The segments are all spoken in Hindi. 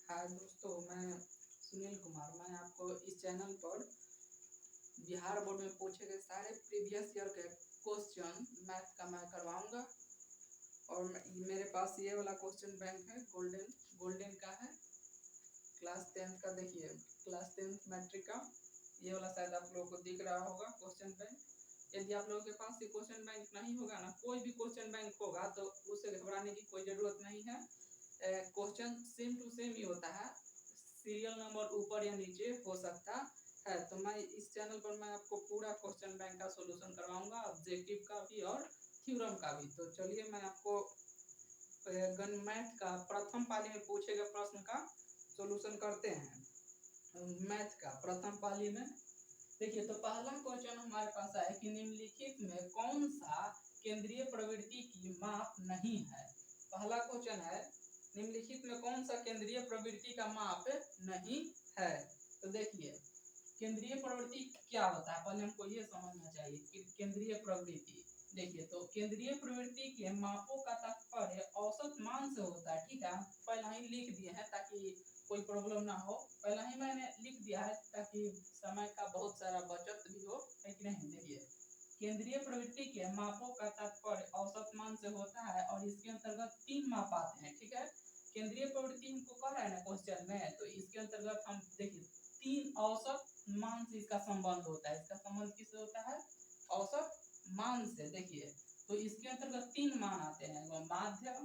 हाय दोस्तों, मैं सुनील कुमार। मैं आपको इस चैनल पर बिहार बोर्ड में पूछे गए सारे प्रीवियस ईयर के क्वेश्चन मैथ का मैं करवाऊंगा। और मेरे पास ये वाला क्वेश्चन बैंक है, गोल्डन का है, क्लास 10th का। देखिए, क्लास 10th मैट्रिक का ये वाला शायद आप लोगों को दिख रहा होगा क्वेश्चन बैंक। यदि आप लोगों के पास ये क्वेश्चन बैंक नहीं होगा ना, कोई भी क्वेश्चन बैंक होगा, तो उससे घबराने की कोई ज़रूरत नहीं है। क्वेश्चन सेम टू सेम ही होता है, सीरियल नंबर ऊपर या नीचे हो सकता है। तो मैं इस चैनल पर मैं आपको पूरा क्वेश्चन बैंक का सॉल्यूशन करवाऊंगा, ऑब्जेक्टिव का भी और थ्योरम का भी। तो चलिए मैं आपको गण मैथ का प्रथम पाली में पूछे गए प्रश्न का सॉल्यूशन करते हैं। मैथ का प्रथम पाली में देखिए, तो पहला क्वेश्चन हमारे पास है कि निम्नलिखित में कौन सा केंद्रीय प्रवृत्ति की माप नहीं है। पहला क्वेश्चन है, निम्नलिखित में कौन सा केंद्रीय प्रवृत्ति का माप नहीं है। तो देखिए, केंद्रीय प्रवृत्ति क्या होता है, पहले हमको ये समझना चाहिए कि केंद्रीय प्रवृत्ति। देखिए, तो केंद्रीय प्रवृत्ति के मापों का तात्पर्य औसत मान से होता है। ठीक है, पहले ही लिख दिए हैं ताकि कोई प्रॉब्लम ना हो। पहले ही मैंने लिख दिया है ताकि समय का बहुत सारा बचत भी हो, है कि नहीं। देखिए, केंद्रीय प्रवृत्ति के मापों का तात्पर्य औसत मान से होता है और इसके अंतर्गत 3 माप आते हैं। ठीक है, केंद्रीय प्रवृत्ति हमको कह रहा है ना क्वेश्चन में, तो इसके अंतर्गत हम देखिए 3 औसत मान से इसका संबंध होता है। इसका संबंध किससे होता है? औसत मान से। देखिए, तो इसके अंतर्गत 3 मान आते हैं, वो माध्य,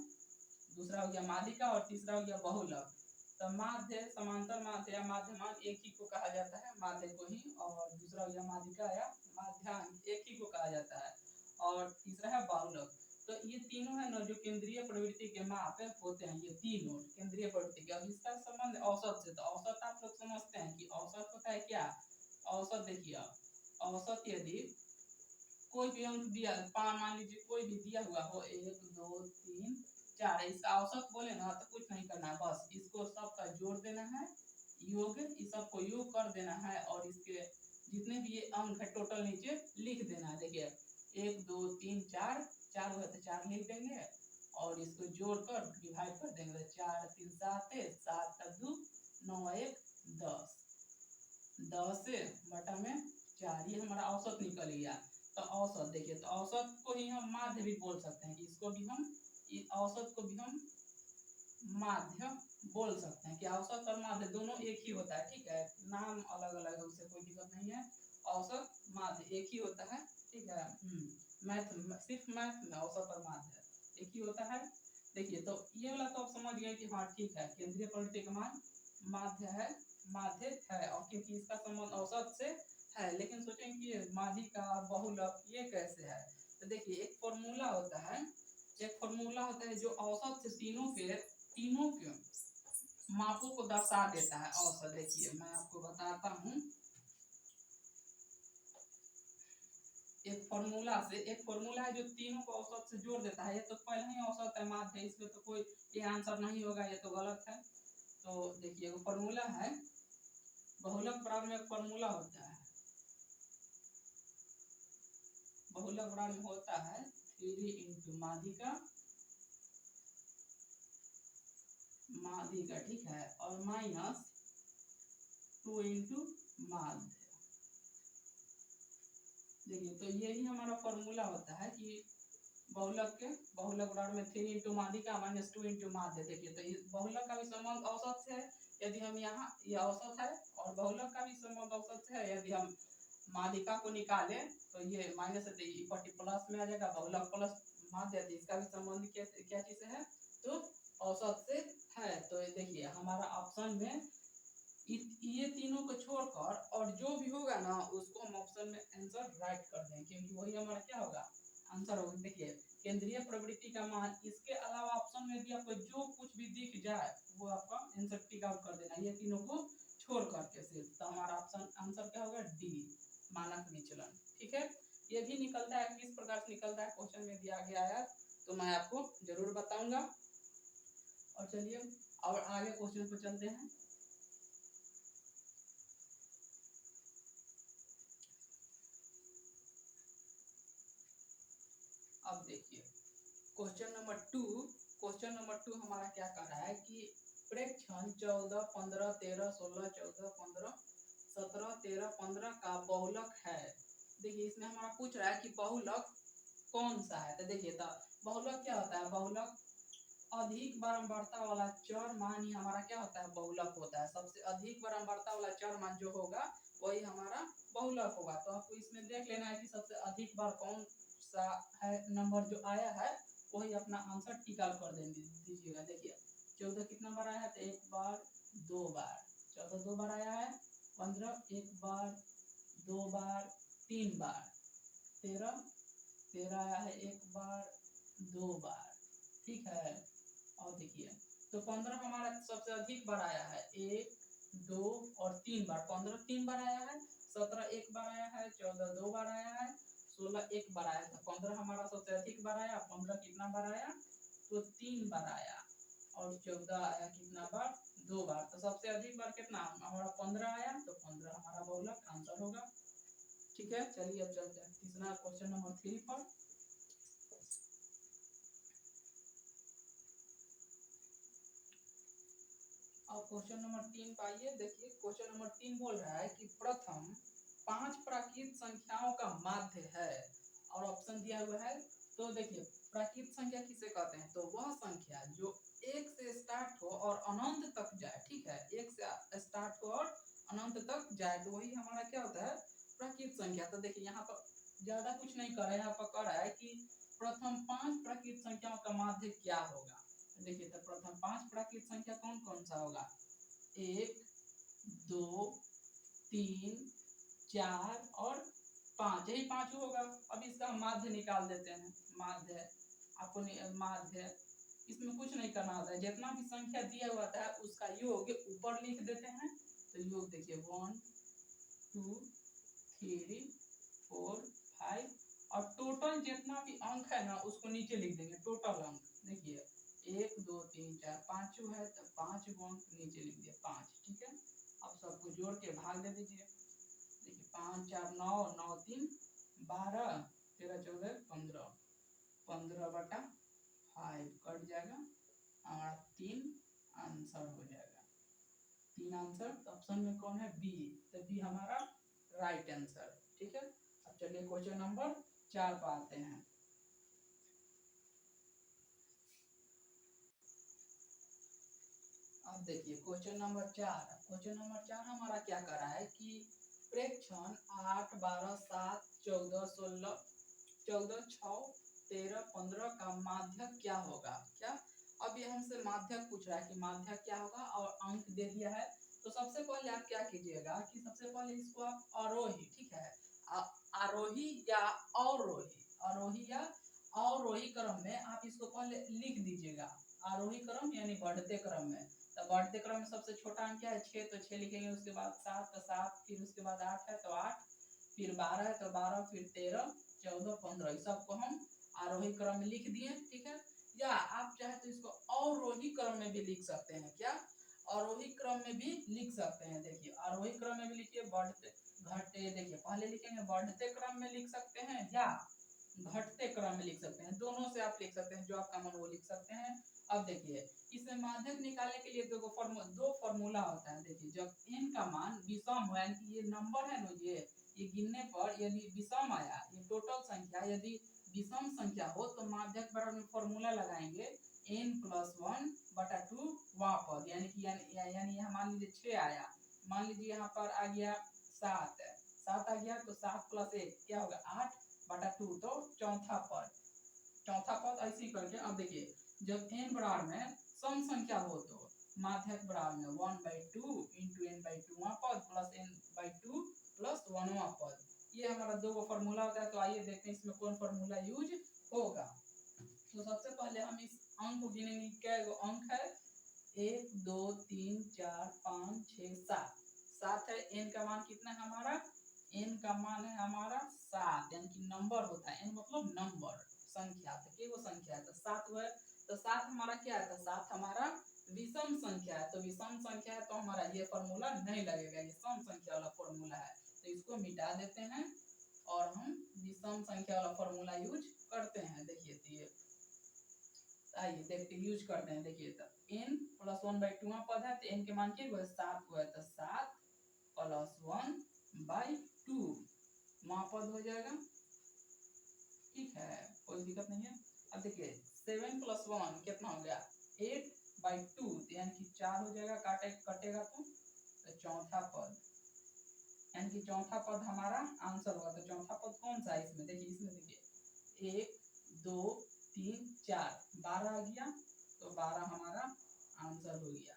दूसरा हो गया माध्यिका और तीसरा हो गया बहुलक। तो माध्य, समांतर माध्य या माध्यमान एक ही को कहा जाता है, माध्य को ही, और दूसरा हो गया माध्यिका या माध्यांक एक ही को कहा जाता है, और तीसरा है बहुलक। तो ये तीनों है ना जो केंद्रीय प्रवृत्ति के माप होते हैं, ये तीनों केंद्रीय प्रवृत्ति के। अब इसका संबंध औसत से, तो औसत आप लोग समझते हैं कि औसत होता है क्या। औसत देखिए, औसत यदि कोई भी अंक दिया, मान लीजिए कोई भी दिया हुआ हो, 1 2 3 4, इसका औसत बोले ना तो कुछ नहीं करना है, बस इसको सबका जोड़ देना है, योग, इस सबको योग कर देना है, और इसके जितने भी ये अंक है टोटल नीचे लिख देना है। देखिए, 1 2 3 4, 4 हुआ तो 4 लिख देंगे, और इसको जोड़कर डिवाइड कर देंगे, 4 3 7 7 2 9 1 10, 10 बटा में 4, ये हमारा औसत निकल गया। तो औसत देखिए, तो औसत को ही हम माध्य भी बोल सकते हैं, इसको भी हम, औसत को भी हम माध्य बोल सकते हैं कि औसत और माध्य दोनों एक ही होता है। ठीक है, नाम अलग अलग है, उससे कोई दिक्कत नहीं है, औसत माध्य एक ही होता है। ठीक है, मैथ, सिर्फ मैथ में औसत और माध्य एक ही होता है। देखिए, तो ये वाला तो आप समझ गए कि हाँ ठीक है, केंद्रीय प्रवृत्ति का मान माध्य है, माध्य है, और क्योंकि इसका संबंध औसत से है। लेकिन सोचेंगे कि माध्यिका और बहुलक ये कैसे है। तो देखिए, एक फॉर्मूला होता है जो औसत से तीनों के मापों को दर्शा देता है। औसत देखिए, मैं आपको बताता हूँ, एक फॉर्मूला है जो तीनों को औसत से जोड़ देता है। ये तो पहले ही औसत है, माध्य है, इसमें तो कोई ये आंसर नहीं होगा, ये तो गलत है। तो देखिए, वो फॉर्मूला है, बहुलक बराबर में एक फॉर्मूला होता है, बहुलक बराबर में होता है 3 इंटू माध्यिका, ठीक है, और माइनस 2 इंटू माध्य। देखिए, तो यही हमारा फॉर्मूला होता है कि बहुलक बराबर में 3 इंटू माध्यिका माइनस 2 इंटू माध्य। देखिए, तो इस बहुलक का भी संबंध औसत से है, यदि हम यहाँ ये औसत है, और बहुलक का भी संबंध औसत से है। यदि हम माध्यिका को निकालें तो ये माइनस प्लस में आ जाएगा, बहुलक प्लस माध्य, इसका भी संबंध क्या चीज से है, तो औसत से है। तो देखिए, हमारा ऑप्शन में ये तीनों को छोड़कर और जो भी होगा ना उसको हम ऑप्शन में आंसर राइट कर दें, क्योंकि वही हमारा क्या होगा, आंसर होगा। देखिए, केंद्रीय प्रवृत्ति का मान, इसके अलावा ऑप्शन में भी आपको जो कुछ भी दिख जाए वो आपका आंसर टिक आउट कर देना, ये तीनों को छोड़ करके सिर्फ। तो हमारा ऑप्शन आंसर क्या होगा, डी, मानक विचलन। ठीक है, ये भी निकलता है, किस प्रकार से निकलता है क्वेश्चन में दिया गया है, तो मैं आपको जरूर बताऊंगा। और चलिए और आगे क्वेश्चन पर चलते हैं। अब देखिए, क्वेश्चन नंबर 2 हमारा क्या कर रहा है कि प्रेक्षण 14, 15, 13, 16, 14, 15, 17, 13, 15 का बहुलक है। देखिए इसमें हमारा पूछ रहा है कि बहुलक कौन सा है। तो देखिए तो बहुलक क्या होता है, बहुलक अधिक बारंबारता वाला चर मान ही हमारा क्या होता है, बहुलक होता है। सबसे अधिक बारंबारता वाला चर मान जो होगा वही हमारा बहुलक होगा। तो आपको इसमें देख लेना है कि सबसे अधिक बार कौन सा है नंबर जो आया है वही अपना आंसर टिक कर दीजिएगा। देखिए 14 कितना बार आया है, तो एक बार, दो बार। 14 दो बार आया है। 15 एक बार, दो बार, तीन बार। 13 आया है एक बार, दो बार। ठीक है। और देखिए तो 15 हमारा सबसे अधिक बार आया है, एक, दो और तीन बार। 15 तीन बार आया है। 17 एक बार आया है। 14 दो बार आया है। 16 एक बार आया था। 15 हमारा सबसे अधिक बार आया। 15 कितना बार आया, तो तीन बार आया। और 14 आया कितना बार, दो बार। तो सबसे अधिक बार कितना हमारा 15 आया, तो 15 हमारा बहुलक आंसर होगा। ठीक है, चलिए अब चलते हैं तीसरा क्वेश्चन नंबर 3 पर। अब क्वेश्चन नंबर 3 पाइए। देखिए क्वेश्चन नंबर 3 बोल रहा है कि प्रथम 5 प्राकृत संख्याओं का माध्य है, और ऑप्शन दिया हुआ है। तो देखिए प्राकृत संख्या किसे कहते हैं, तो वह संख्या जो एक से स्टार्ट हो और अनंत तक जाए। ठीक है, एक से स्टार्ट हो और अनंत तक जाए, तो वही हमारा क्या होता है, प्राकृत संख्या। तो देखिए यहाँ पर ज्यादा कुछ नहीं कर रहे हैं, यहाँ पर कह रहा है कि प्रथम 5 प्राकृत संख्याओं का माध्य क्या होगा। देखिए तो प्रथम 5 प्राकृत संख्या कौन कौन सा होगा, 1, 2, 3, 4 और 5, यही पांचों होगा। अब इसका माध्य निकाल देते हैं। माध्य आपको माध्य इसमें कुछ नहीं करना होता है, जितना भी संख्या दिया हुआ है उसका योग ऊपर लिख देते हैं। तो योग देखिए 1, 2, 3, 4, 5 और टोटल जितना भी अंक है ना उसको नीचे लिख देंगे। टोटल अंक देखिए 1, 2, 3, 4 पांचों है, तो 5 अंक नीचे लिख दिया 5। ठीक है, अब सबको जोड़ के भाग दे दीजिए। देखिए 5 4 9, 9 3 12, 13 14 15, 15/5 कट जाएगा हमारा 3 आंसर हो जाएगा। 3 आंसर। तो ऑप्शन में कौन है, बी। तो बी हमारा राइट आंसर। ठीक है, अब चलिए क्वेश्चन नंबर 4 पर आते हैं। अब देखिए क्वेश्चन नंबर 4। क्वेश्चन नंबर 4 हमारा क्या कर रहा है कि प्रेक्षण 8, 12, 7, 14, 16, 14, 6, 13, 15 का माध्यक क्या होगा। क्या, अब ये हमसे माध्यक पूछ रहा है कि माध्यक क्या होगा, और अंक दे दिया है। तो सबसे पहले आप क्या कीजिएगा कि सबसे पहले इसको आप आरोही, ठीक है, आरोही या अवरोही, आरोही या अवरोही क्रम में आप इसको पहले लिख दीजिएगा। आरोही क्रम यानी बढ़ते क्रम में। तो बढ़ते क्रम में सबसे छोटा अंक क्या है, 6, तो 6 लिखेंगे। उसके बाद 7 तो 7, फिर उसके बाद 8 है तो 8, फिर 12 है तो 12, फिर 13, 14, 15, इस सबको हम आरोही क्रम में लिख दिए। ठीक है, या आप चाहे तो इसको अवरोही क्रम में भी लिख सकते हैं। क्या, आरोही क्रम में भी लिख सकते हैं। देखिए आरोही क्रम में भी लिखिए, बढ़ते घटते, देखिए पहले लिखेंगे बढ़ते क्रम में लिख सकते हैं या घटते क्रम में लिख सकते हैं। दोनों से आप लिख सकते हैं, जो आपका मन वो लिख सकते हैं। अब देखिए इसमें माध्यक निकालने के लिए दो फॉर्मूला होता है। देखिए जब n का मान विषम हो, यानी कि ये नंबर है ना, ये गिनने पर यदि विषम आया, ये टोटल संख्या यदि विषम संख्या हो, तो माध्यक बराबर में फॉर्मूला लगाएंगे n+1/2 वहां पर, यानी कि यानी यहाँ मान लीजिए 6 आया, मान लीजिए यहाँ पर आ गया 7 है, 7 आ गया, तो 7 + 1 क्या होगा 8/2, तो चौथा पद ऐसे करके। अब देखिए जब n बराबर में सम संख्या हो तो माध्यक बराबर में 1/2 × n/2 पद प्लस n/2 प्लस 1वां पद। ये हमारा दो फॉर्मूला होता है। तो आइए देखते हैं इसमें कौन फॉर्मूला यूज होगा। तो सबसे पहले हम इस अंक को गिनेंगे, क्या अंक है 1 2 3 4 5 6 7। 7 है, n का मान कितना है हमारा, n का मान है हमारा 7, यानी कि नंबर होता है। n मतलब नंबर, संख्या। तो क्या वो संख्या है, तो 7 है। तो 7 हमारा क्या है, तो 7 हमारा विषम संख्या है। तो विषम संख्या है तो हमारा ये फॉर्मूला नहीं लगेगा, ये सम संख्या वाला फॉर्मूला है। तो इसको मिटा देते हैं और हम विषम संख्या वाला फॉर्मूला यूज करते हैं। देखिए तो ये आइए देखते यूज करते हैं। देखिए तो n प्लस 1/2 पद है तो n के मान के 7 हुआ है तो 7 प्लस 1/2 वहाँ पद हो जाएगा, ठीक है, कोई दिक्कत नहीं है। अब देखिए 7 प्लस 1 कितना हो गया 8/2 यानी कि 4 हो जाएगा, कटेगा तो चौथा पद यानी कि चौथा पद हमारा आंसर होगा। तो चौथा पद कौन सा है इसमें, देखिए इसमें देखिए 1 2 3 4 12 आ गया, तो 12 हमारा आंसर हो गया।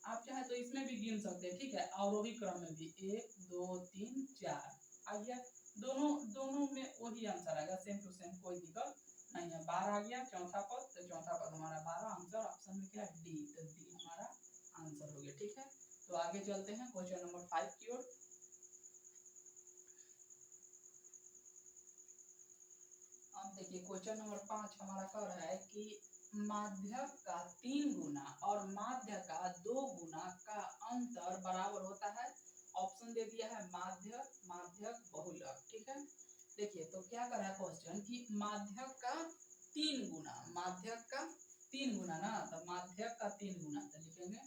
आप चाहे तो इसमें भी गिन सकते हैं, ठीक है, अवरोही क्रम में भी 1 2 3 4 आ गया, दोनों में वही आंसर आएगा, सेम टू सेम, कोई दिक्कत नहीं है। 12 आ गया चौथा पद, तो चौथा पद हमारा 12, आंसर ऑप्शन में क्या है डी, तो डी हमारा आंसर हो गया, ठीक है। तो आगे चलते हैं क्वेश्चन नंबर 5 की ओर। अब देखिए क्वेश्चन नंबर 5 हमारा कह रहा है कि माध्यक का 3 गुना और माध्य का 2 गुना का अंतर बराबर होता है। ऑप्शन दे दिया है माध्यक, माध्यक, बहुलक, ठीक है। देखिए तो क्या कर रहा है क्वेश्चन कि माध्यक का 3 गुना, माध्यक का 3 गुना ना, तो माध्यक का 3 गुना तो लिखेंगे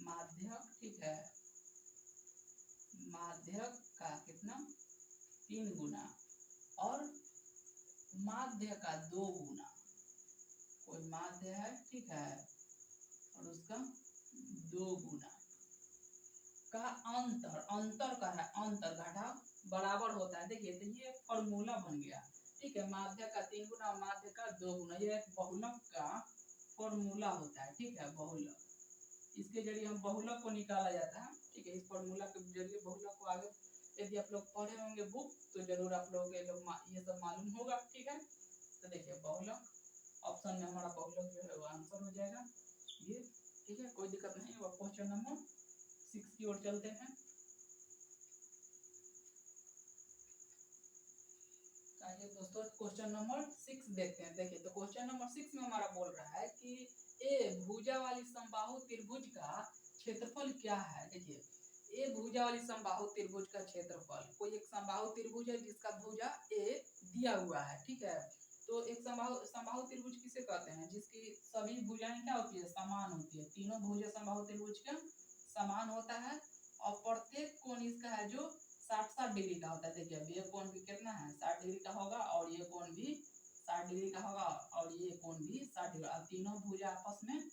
माध्यक, ठीक है, माध्यक का कितना 3 गुना और माध्य का 2 गुना, कोई माध्य है, ठीक है, और उसका 2 गुना का अंतर, अंतर का है, अंतर घटा बराबर होता है। देखिए तो ये फॉर्मूला बन गया, ठीक है, माध्य का 3 गुना माध्य का 2 गुना, ये एक बहुलक का फॉर्मूला होता है, ठीक है, बहुलक, इसके जरिए हम बहुलक को निकाला जाता है, ठीक है, इस फॉर्मूला के जरिए बहुलक को आगे यदि आप लोग पढ़े होंगे बुक तो जरूर आप लोग ये सब मालूम होगा, ठीक है। तो देखिए बहुलक ऑप्शन में हमारा बहुलक जो है वो आंसर हो जाएगा ये, ठीक है, कोई दिक्कत नहीं है। क्वेश्चन नंबर 6 की ओर चलते हैं। आइए दोस्तों क्वेश्चन नंबर 6 देखते हैं। देखिए तो क्वेश्चन नंबर 6 में हमारा बोल रहा है कि ए भुजा वाली समबाहु त्रिभुज का क्षेत्रफल क्या है। देखिए ए भुजा वाली समबाहु त्रिभुज का क्षेत्रफल, कोई एक समबाहु त्रिभुज है जिसका भुजा ए दिया हुआ है, ठीक है। तो एक समबाहु त्रिभुज किसे कहते हैं, जिसकी सभी भुजाएं क्या होती है, समान होती है, तीनों भुजा समबाहु त्रिभुज का समान होता है और प्रत्येक कोण इसका है जो 60-60 डिग्री का होता है। देखिए अब ये कोण भी कितना है 60 डिग्री का होगा और ये कोण भी 60 डिग्री का होगा और ये कोण भी 60 डिग्री, और तीनों भुजा आपस में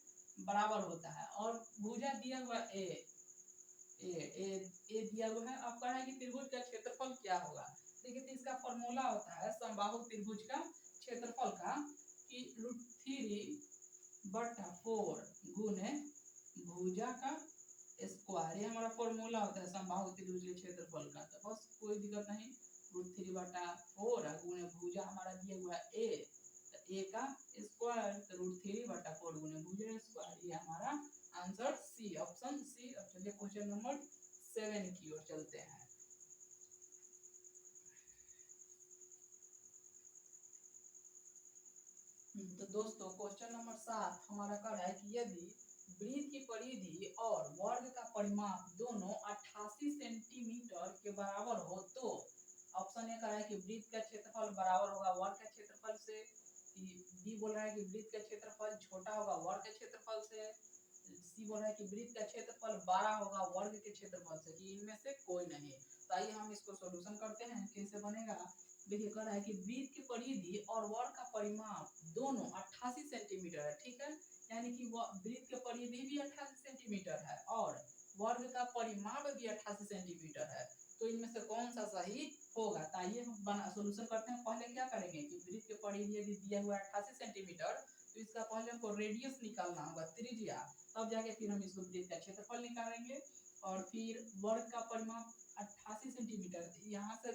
बराबर होता है। और भुजा दिया हुआ ए दिया हुआ है। अब कह रहा है कि त्रिभुज का क्षेत्रफल क्या होगा। देखिए तो इसका फॉर्मूला होता है समबाहु त्रिभुज का क्षेत्रफल का कि √3/4 गुने भुजा का स्क्वायर, ये हमारा फॉर्मूला होता है समबाहु त्रिभुज के क्षेत्रफल का। तो बस कोई दिक्कत नहीं, √3/4 गुने भुजा हमारा दिया हुआ है ए, तो ए का स्क्वायर तो √3/4 गुने भुजा स्क्वायर, ये हमारा आंसर सी, ऑप्शन सी। अब चलिए क्वेश्चन नंबर 7 की ओर चलते हैं। तो दोस्तों क्वेश्चन नंबर 7 हमारा कह रहा है कि यदि वृत्त की परिधि और वर्ग का परिमाप दोनों 88 सेंटीमीटर के बराबर हो तो ऑप्शन ए कह रहा है कि वृत्त का क्षेत्रफल बराबर होगा वर्ग के क्षेत्रफल से, बी बोल रहा है कि वृत्त का क्षेत्रफल छोटा होगा वर्ग के क्षेत्रफल से, सी बोल रहा है कि वृत्त का क्षेत्रफल बड़ा होगा वर्ग के क्षेत्रफल से, कि इनमें से कोई नहीं। तो आइए हम इसको सॉल्यूशन करते हैं, कैसे बनेगा। देखिए कह रहा है कि वृत्त की परिधि और वर्ग का परिमाप दोनों 88 सेंटीमीटर है, ठीक है, यानी कि वृत्त की परिधि भी 88 सेंटीमीटर है और वर्ग का परिमाप भी 88 सेंटीमीटर है, तो इनमें से कौन सा सही होगा। तो आइए हम सॉल्यूशन करते हैं। पहले क्या करेंगे कि वृत्त की परिधि यदि दिया हुआ है 88 सेंटीमीटर, तो इसका पहले हमको रेडियस निकालना होगा, त्रिज्या, तब जाके फिर हम इसको वृत्त का क्षेत्रफल निकालेंगे और फिर वर्ग का परिमाप 88 सेंटीमीटर, यहाँ से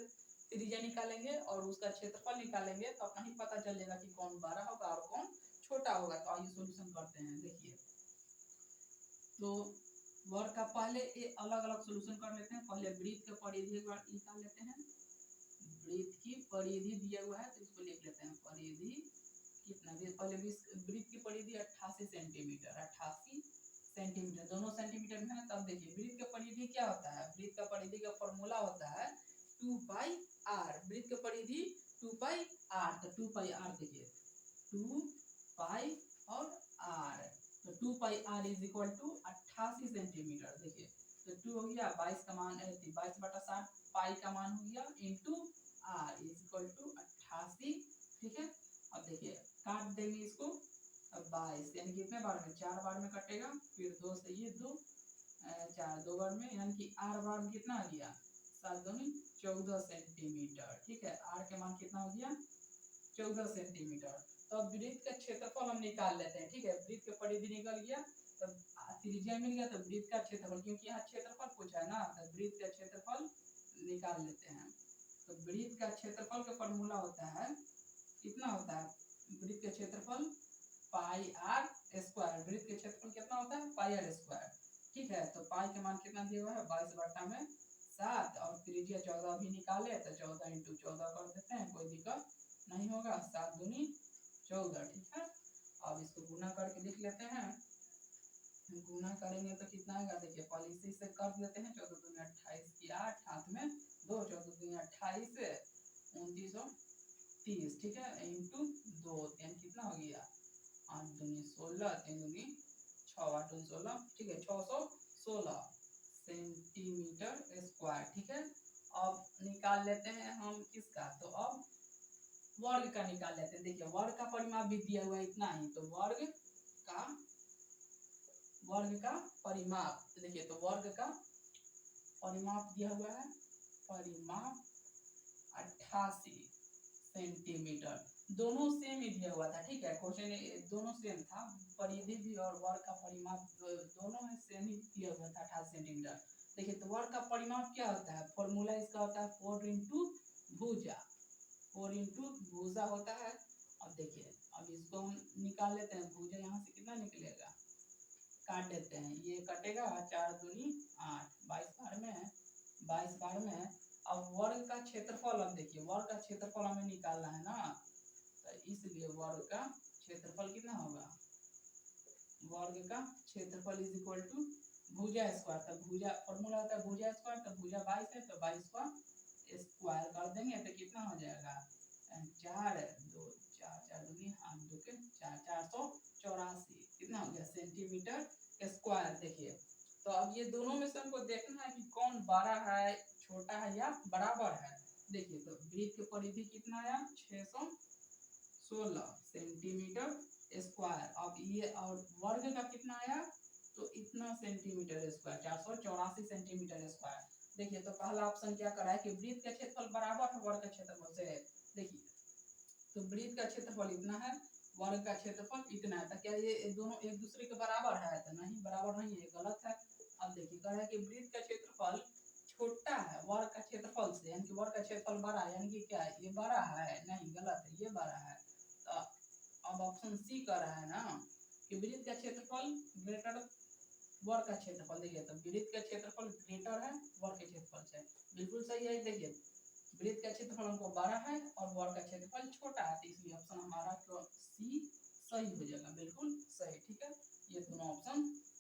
त्रिज्या निकालेंगे और उसका क्षेत्रफल निकालेंगे, तो अपना ही पता चलेगा कि कौन बड़ा होगा और कौन छोटा होगा। तो आइए सॉल्यूशन करते हैं। देखिए तो वर्ग का पहले अलग अलग सॉल्यूशन कर लेते हैं। पहले वृत्त की परिधि एक बार निकाल लेते हैं, वृत्त की परिधि दिया हुआ है तो इसको लिख लेते हैं, परिधि कितना भी, पहले वृत्त की परिधि 88 सेंटीमीटर, 88 सेंटीमीटर, दोनों सेंटीमीटर में है। तब देखिए वृत्त की परिधि क्या होता है, वृत्त का परिधि का फॉर्मूला होता है 2πr, वृत्त की परिधि 2πr, तो 2πr देखिए 2πr 2 pi r is equal to 88 centimetre. देखिए तो 2 हो गया, 22 का मान 22/60 पाई का मान हो गया into r is equal to 88। ठीक है, अब देखिए काट देंगे इसको। अब 22 यानी कितने बार में, 4 बार में कटेगा, फिर 2 से ये 2 4 2 बार में, यानी कि आर बार में कितना आ गया, 7 दूनी 14 सेंटीमीटर। ठीक है, आर के मान कितना हो गया, 14 सेंटीमीटर। तो अब वृत्त का क्षेत्रफल हम निकाल लेते हैं। ठीक है, वृत्त का परिधि निकल गया, तब त्रिज्या मिल गया, तो वृत्त का क्षेत्रफल, क्योंकि यहाँ क्षेत्रफल पूछा है ना, तो वृत्त का क्षेत्रफल निकाल लेते हैं। तो वृत्त का क्षेत्रफल का फॉर्मूला होता है, कितना होता है वृत्त का क्षेत्रफल, पाई आर स्क्वायर। वृत्त का क्षेत्रफल कितना होता है, पाई आर स्क्वायर। ठीक है, तो पाई के मान कितना दिया हुआ है, 22/7, और त्रिज्या 14 भी निकाले, तो 14 × 14 कर देते हैं, कोई दिक्कत नहीं होगा, 7 दूनी 14। ठीक है, अब इसको गुना करके लिख लेते हैं। गुना करेंगे तो कितना आएगा, देखिए पहले इसी से कर देते हैं, 14 दूनी 28 की 8, हाथ में 2, 14 दूनी 28, 2930। ठीक है, इंटू 2, यानी कितना हो गया, 8 दूनी 16, 3 दूनी 6, 8 दूनी 16। ठीक है, 616 सेंटीमीटर स्क्वायर। ठीक है, अब निकाल लेते हैं हम किसका, तो अब वर्ग का निकाल लेते हैं। देखिए वर्ग का परिमाप भी दिया हुआ है इतना ही, तो वर्ग का परिमाप, देखिए तो वर्ग का परिमाप दिया हुआ है, परिमाप 88 सेंटीमीटर। दोनों सेम ही दिया हुआ था। ठीक है, क्वेश्चन दोनों सेम था, परिधि भी और वर्ग का परिमाप दोनों में सेम ही दिया हुआ था, 88 सेंटीमीटर। देखिए तो वर्ग का परिमाप क्या होता है, फॉर्मूला इसका होता है 4 × भुजा, 4 × भुजा होता है। अब देखिए अब इसको हम निकाल लेते हैं, भुजा यहाँ से कितना निकलेगा, काट देते हैं, ये कटेगा, 4 दूनी 8, 22 बार में, 22 बार में। अब वर्ग का क्षेत्रफल, अब देखिए वर्ग का क्षेत्रफल हमें निकालना है ना, तो इसलिए वर्ग का क्षेत्रफल कितना होगा, वर्ग का क्षेत्रफल इज इक्वल टू भुजा स्क्वायर। तो भुजा फॉर्मूला होता है भुजा स्क्वायर, तो भुजा 22 है, तो 22 का स्क्वायर कर देंगे, तो कितना हो जाएगा, 4 2 4 4 दूनी 8 2 के 4, 484 कितना हो गया सेंटीमीटर स्क्वायर। देखिए तो अब ये दोनों में से हमको देखना है कि कौन बड़ा है, छोटा है या बराबर है। देखिए तो वृत्त की परिधि कितना आया, 616 सेंटीमीटर स्क्वायर। अब ये और वर्ग का कितना आया, तो इतना सेंटीमीटर स्क्वायर, 484 सेंटीमीटर स्क्वायर। देखिए तो पहला ऑप्शन क्या कर रहा है कि वृत्त का क्षेत्रफल बराबर है वर्ग का क्षेत्रफल से। देखिए तो वृत्त का क्षेत्रफल इतना है, वर्ग का क्षेत्रफल इतना है, तो क्या ये दोनों एक दूसरे के बराबर है, तो नहीं, बराबर नहीं है, गलत है। अब देखिए कह रहा है कि वृत्त का क्षेत्रफल छोटा है वर्ग का क्षेत्रफल से, यानी कि वर्ग का क्षेत्रफल बड़ा है, यानी कि क्या है, ये बड़ा है, नहीं गलत है, ये बड़ा है। तो अब ऑप्शन सी कह रहा है ना कि वृत्त का क्षेत्रफल ग्रेटर वर्ग का क्षेत्रफल। देखिए तो वृत्त का क्षेत्रफल ग्रेटर है वर्ग के क्षेत्रफल से, बिल्कुल सही है। देखिए वृत्त का क्षेत्रफल हमको बड़ा है और वर्ग का क्षेत्रफल छोटा है, तो इसलिए ऑप्शन हमारा सी सही हो जाएगा, बिल्कुल सही। ठीक है, ये दोनों ऑप्शन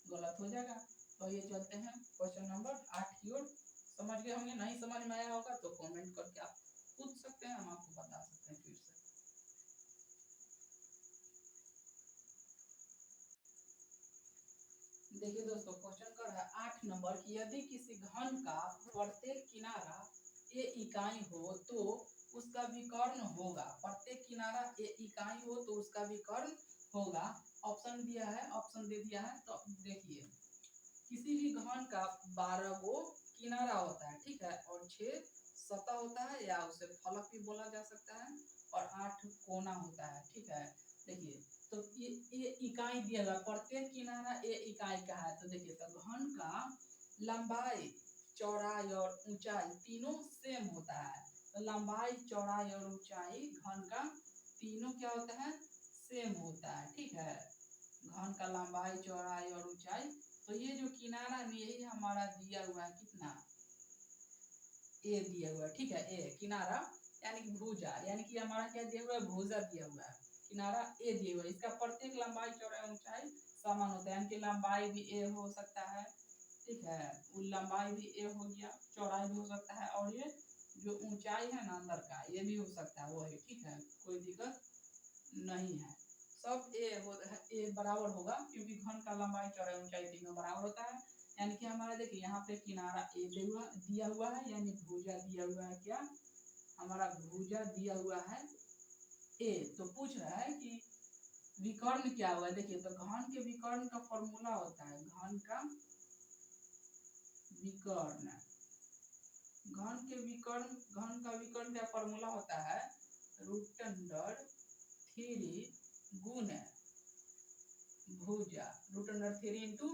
गलत हो जाएगा। तो ये चलते हैं क्वेश्चन नंबर 8 की ओर। समझ गए होंगे, नहीं समझ में आया होगा तो कमेंट करके आप पूछ सकते हैं, हम आपको बता सकते हैं फिर से। देखिए दोस्तों क्वेश्चन कर है 8 नंबर की, यदि किसी घन का प्रत्येक किनारा ए इकाई हो तो उसका विकर्ण होगा, प्रत्येक किनारा ए इकाई हो तो उसका विकर्ण होगा। ऑप्शन दिया है, ऑप्शन दे दिया है। तो देखिए किसी भी घन का 12 गो किनारा होता है, ठीक है, और 6 सतह होता है, या उसे फलक भी बोला जा सकता है, और 8 कोना होता है। ठीक है, देखिए तो ये इकाई दिया हुआ, प्रत्येक किनारा ए इकाई का है। तो देखिए तो घन का लंबाई चौड़ाई और ऊंचाई तीनों सेम होता है। तो लंबाई चौड़ाई और ऊंचाई घन का तीनों क्या होता है, सेम होता है। ठीक है, घन का लंबाई चौड़ाई और ऊंचाई। तो ये जो किनारा यही हमारा दिया हुआ है, कितना ए दिया हुआ है। ठीक है, ए किनारा यानी कि भुजा, यानी कि हमारा क्या दिया हुआ है, भुजा दिया हुआ है, किनारा ए दिया हुआ है। इसका प्रत्येक लंबाई चौड़ाई ऊंचाई समान होता है, यानी कि लंबाई भी ए हो सकता है, ठीक है, वो लंबाई भी ए हो गया, चौड़ाई भी हो सकता है, और ये जो ऊंचाई है ना अंदर का, ये भी हो सकता है वही। ठीक है, कोई दिक्कत नहीं है, सब ए बराबर होगा, क्योंकि घन का लंबाई चौड़ाई ऊंचाई तीनों बराबर होता है। यानी कि हमारा देखिए यहाँ पे किनारा ए दिया हुआ है, यानी भुजा दिया हुआ है, क्या हमारा भुजा दिया हुआ है ए। तो पूछ रहा है कि विकर्ण क्या हुआ। देखिए तो घन के विकर्ण का फॉर्मूला होता है, घन का विकर्ण, घन का विकर्ण क्या फॉर्मूला होता है, √3 गुण भुजा, √3 इंटू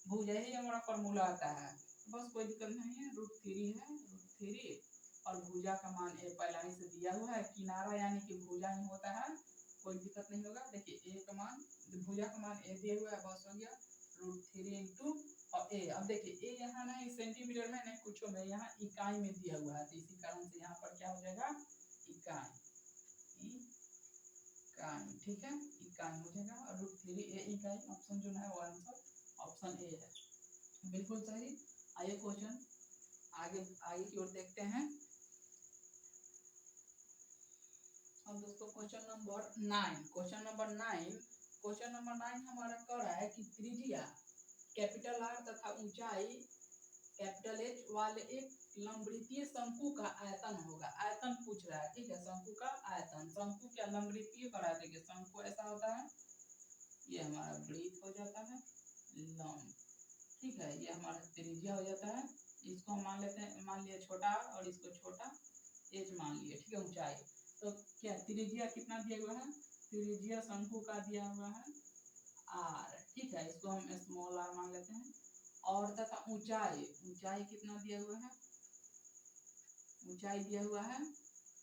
भुजा, ही हमारा फॉर्मूला आता है। बस कोई दिक्कत नहीं है, √3 है, √3 और भुजा का मान ए पहला ही से दिया हुआ है, किनारा यानी कि भुजा ही होता है, कोई दिक्कत नहीं होगा। देखिए ए का मान, भुजा का मान ए दिया हुआ है, बस हो गया √3 इंटू और ए। अब देखिए ए यहाँ नहीं सेंटीमीटर में नहीं कुछ में, यहाँ इकाई में दिया हुआ है, तो इसी कारण से यहाँ पर क्या हो जाएगा, इकाई, इकाई, ठीक है, इकाई हो जाएगा। और √3 ए इकाई, ऑप्शन जो है वो आंसर ऑप्शन ए है, बिल्कुल सही। आइए क्वेश्चन आगे आगे की ओर देखते हैं। अब दोस्तों क्वेश्चन नंबर 9, क्वेश्चन नंबर 9 हमारा कह रहा है कि त्रिज्या कैपिटल आर तथा ऊंचाई कैपिटल एच वाले एक लंबवृत्तीय शंकु का आयतन होगा। आयतन पूछ रहा है, ठीक है, शंकु का आयतन। शंकु क्या लंबवृत्तीय बना देंगे, शंकु ऐसा होता है, ये हमारा वृत्त हो जाता है लंब, ठीक है, ये हमारा त्रिज्या हो जाता है। इसको हम मान लेते हैं, मान लिया छोटा और इसको छोटा एच मान लिए, ठीक है, ऊंचाई। तो क्या त्रिज्या कितना दिया हुआ है, त्रिज्या शंकु का दिया हुआ है आर, ठीक है, इसको हम स्मॉल आर मान लेते हैं। और तथा ऊंचाई, ऊंचाई कितना दिया हुआ है, ऊंचाई दिया हुआ है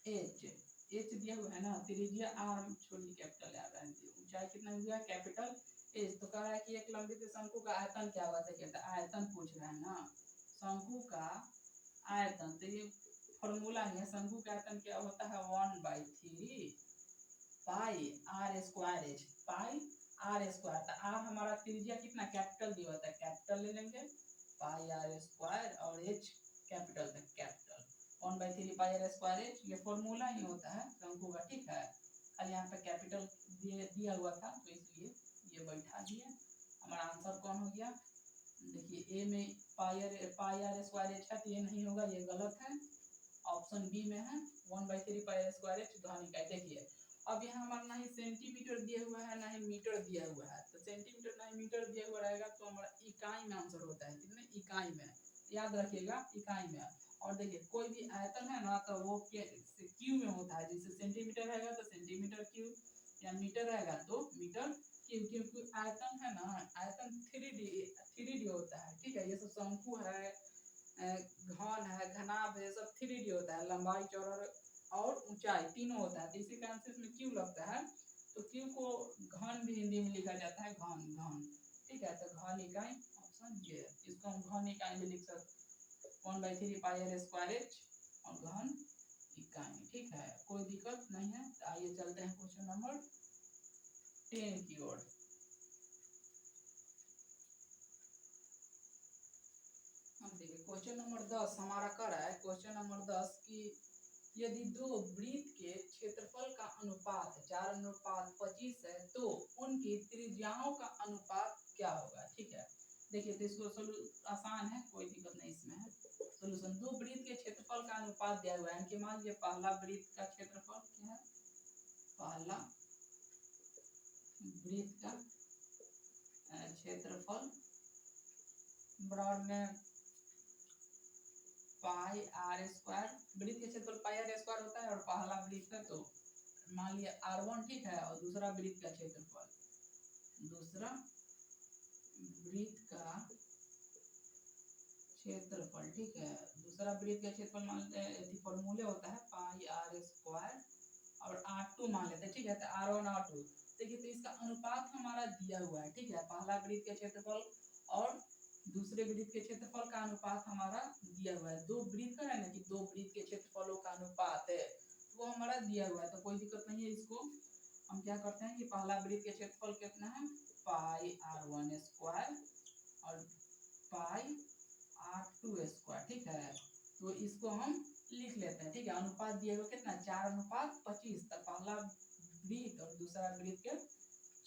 एच, एच दिया हुआ है ना, त्रिज्या आर छोटी कैपिटल आर है, ऊंचाई कितना दिया है कैपिटल एच। तो कह रहा है कि एक लंबवृत्तीय शंकु का आयतन क्या होता है, कहता है आयतन पूछ रहा है ना, शंकु का आयतन। तो ये फॉर्मूला है, शंकु का आयतन क्या होता है, 1/3 pi r square h, pi r square. तो आर हमारा त्रिज्या कितना कैपिटल दिया होता है, कैपिटल ले लेंगे, पाई आर स्क्वायर, और एच कैपिटल तक capital 1/3 pi r square h, ये फॉर्मूला ही होता है शंकु का, ठीक है। खाली यहाँ पे कैपिटल दिया हुआ था तो इसलिए ये बैठा दिए। हमारा आंसर कौन हो गया, देखिए ए में पाई आर स्क्वायर एच है, तो ये नहीं होगा, ये गलत है, ऑप्शन बी में है 1/3 पाई आर स्क्वायर एच घन इकाई। देखिए अब यहाँ हमारा ना ही सेंटीमीटर दिया हुआ है ना ही मीटर दिया हुआ है, तो सेंटीमीटर ना ही मीटर दिया हुआ रहेगा तो हमारा इकाई में आंसर होता है, कितने इकाई में, याद रखिएगा इकाई में। और देखिए कोई भी आयतन है ना तो वो क्यू में होता है, जैसे सेंटीमीटर रहेगा तो सेंटीमीटर क्यू, या मीटर रहेगा तो मीटर क्यू, क्योंकि आयतन है ना, आयतन 3D होता है, ठीक है, ये सब शंकु है, घन है, घनाभ है, सब 3D होता है, लंबाई चौड़ाई और ऊंचाई तीनों होता है, तो इसी कारण से इसमें क्यू लगता है। तो क्यू को घन भी हिंदी में लिखा जाता है, घन घन, ठीक है, तो घन इकाई ऑप्शन ये है, इसको हम घन इकाई में लिख सकते 1/3 पाई आर स्क्वायर एच और घन इकाई, ठीक है, कोई दिक्कत नहीं है। तो आइए चलते हैं क्वेश्चन नंबर 10 की ओर। हम देखिए क्वेश्चन नंबर 10 हमारा कर रहा है, क्वेश्चन नंबर 10 की यदि दो वृत्त के क्षेत्रफल का अनुपात 4:25 है तो उनकी त्रिज्याओं का अनुपात क्या होगा, ठीक है। देखिए तो इसको आसान है, कोई दिक्कत नहीं इसमें है सोल्यूशन। दो वृत्त के क्षेत्रफल का अनुपात दिया हुआ है, कि मान लीजिए पहला वृत्त का क्षेत्रफल क्या है, पहला वृत्त का क्षेत्रफल ब्रॉड में पाई आर स्क्वायर, वृत्त के क्षेत्रफल पाई आर स्क्वायर होता है, और पहला वृत्त है तो मान लिया R1, ठीक है, और दूसरा वृत्त का क्षेत्रफल, दूसरा वृत्त का क्षेत्रफल, ठीक है, दूसरा वृत्त का क्षेत्रफल मान लेते हैं, फॉर्मूले होता है पाई आर स्क्वायर और R2 मान लेते हैं, ठीक है, तो R1 R2। देखिए तो इसका अनुपात हमारा दिया हुआ है, ठीक है, पहला वृत्त का क्षेत्रफल और दूसरे वृत्त के क्षेत्रफल का अनुपात हमारा दिया हुआ है। दो वृत्त का है ना कि दो वृत्त के क्षेत्रफलों का अनुपात है, तो वो हमारा दिया हुआ है, तो कोई दिक्कत नहीं है। इसको हम क्या करते हैं कि पहला वृत्त के क्षेत्रफल कितना है, पाई R1 स्क्वायर और पाई R2 स्क्वायर, ठीक है, तो इसको हम लिख लेते हैं, ठीक है, अनुपात दिया हुआ कितना 4:25, तो पहला वृत्त और दूसरा वृत्त के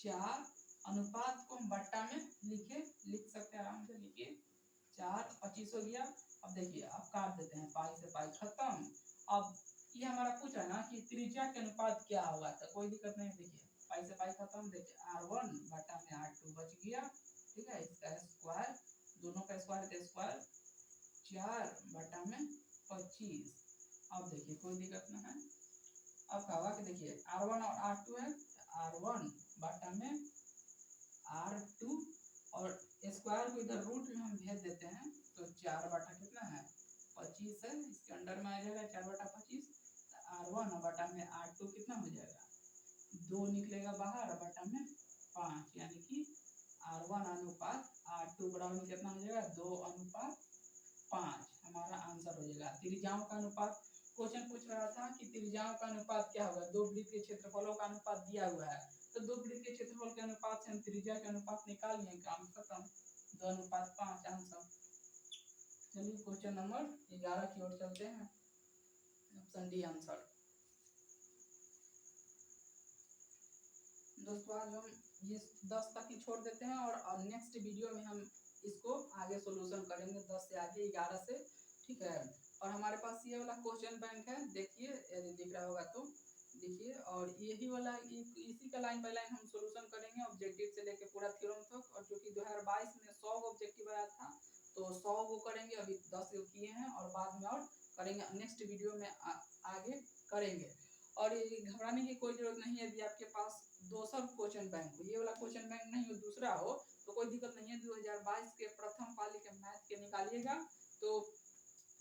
4 अनुपात को हम बट्टा में लिख सकते हैं, आराम से लिखिए 4 25 हो गया। अब देखिए अब काट देते हैं, पाई से पाई खत्म। अब ये हमारा पूछा ना कि त्रिज्या के अनुपात क्या होगा, तो कोई दिक्कत नहीं। देखिए पाई से पाई खत्म, देखिए r1 बटा में r2 बच गया, ठीक है। इसका स्क्वायर, दोनों का स्क्वायर का स्क्वायर 4 बटा में 25। अब देखिए कोई दिक्कत ना है। अब क्या होगा कि देखिए r1 और r2 है, r1 बटा में r2 और स्क्वायर को इधर रूट में हम भेज देते हैं, तो 4 बटा कितना है 25 है, इसके अंडर में आ जाएगा 4 बटा 25। r1 बटा में r2 कितना हो जाएगा 2 निकलेगा बाहर बटा में 5, यानी कि r1 अनुपात r2 बराबर कितना हो जाएगा 2 अनुपात 5 हमारा आंसर हो जाएगा। त्रिज्याओं का अनुपात क्वेश्चन पूछ रहा था कि त्रिज्याओं का अनुपात क्या होगा, दो वृत्त के क्षेत्रफलों का अनुपात दिया हुआ है, तो दो वृत्त के क्षेत्रफल के अनुपात से हम त्रिज्या के अनुपात निकाल लिए, काम खत्म, 2 अनुपात 5 आंसर। चलिए क्वेश्चन नंबर 11 की ओर चलते हैं, ऑप्शन डी आंसर। दोस्तों आज हम ये 10 तक ही छोड़ देते हैं और नेक्स्ट वीडियो में हम इसको आगे सॉल्यूशन करेंगे, 10 से आगे 11 से, ठीक है। और हमारे पास ये वाला क्वेश्चन बैंक है, देखिए यदि दिख रहा होगा तो देखिए, और यही वाला इसी का लाइन बाय लाइन हम सॉल्यूशन करेंगे ऑब्जेक्टिव से लेके पूरा थ्योरम तक। और जो कि 2022 में 100 ऑब्जेक्टिव आया था, तो 100 वो करेंगे, अभी 10 किए हैं और बाद में और करेंगे, नेक्स्ट वीडियो में आगे करेंगे। और ये घबराने की कोई जरूरत नहीं है, यदि आपके पास दूसरा क्वेश्चन बैंक हो, ये वाला क्वेश्चन बैंक नहीं हो, दूसरा हो, तो कोई दिक्कत नहीं है। 2022 के प्रथम पाली के मैथ के निकालिएगा तो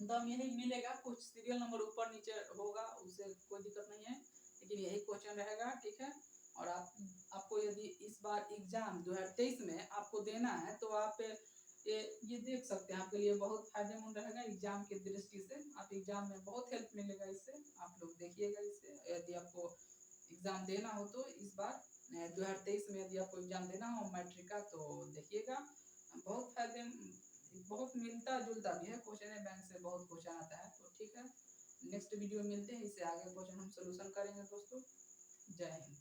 दम यही मिलेगा, कुछ सीरियल नंबर ऊपर नीचे होगा, उससे कोई दिक्कत नहीं है, लेकिन यही क्वेश्चन रहेगा, ठीक है। और आपको यदि इस बार एग्जाम 2023 में आपको देना है, तो आप ये देख सकते हैं, आपके लिए बहुत फायदेमंद रहेगा एग्जाम की दृष्टि से। आप एग्जाम में बहुत हेल्प मिलेगा इससे, आप लोग देखिएगा इससे। यदि आपको एग्जाम देना हो तो इस बार 2023 में यदि आपको एग्जाम देना हो मैट्रिक का, तो देखिएगा बहुत फायदे, बहुत मिलता जुलता भी है क्वेश्चन, बैंक से बहुत क्वेश्चन आता है, तो ठीक है। नेक्स्ट वीडियो मिलते हैं, इससे आगे क्वेश्चन हम सोल्यूशन करेंगे दोस्तों। जय हिंद।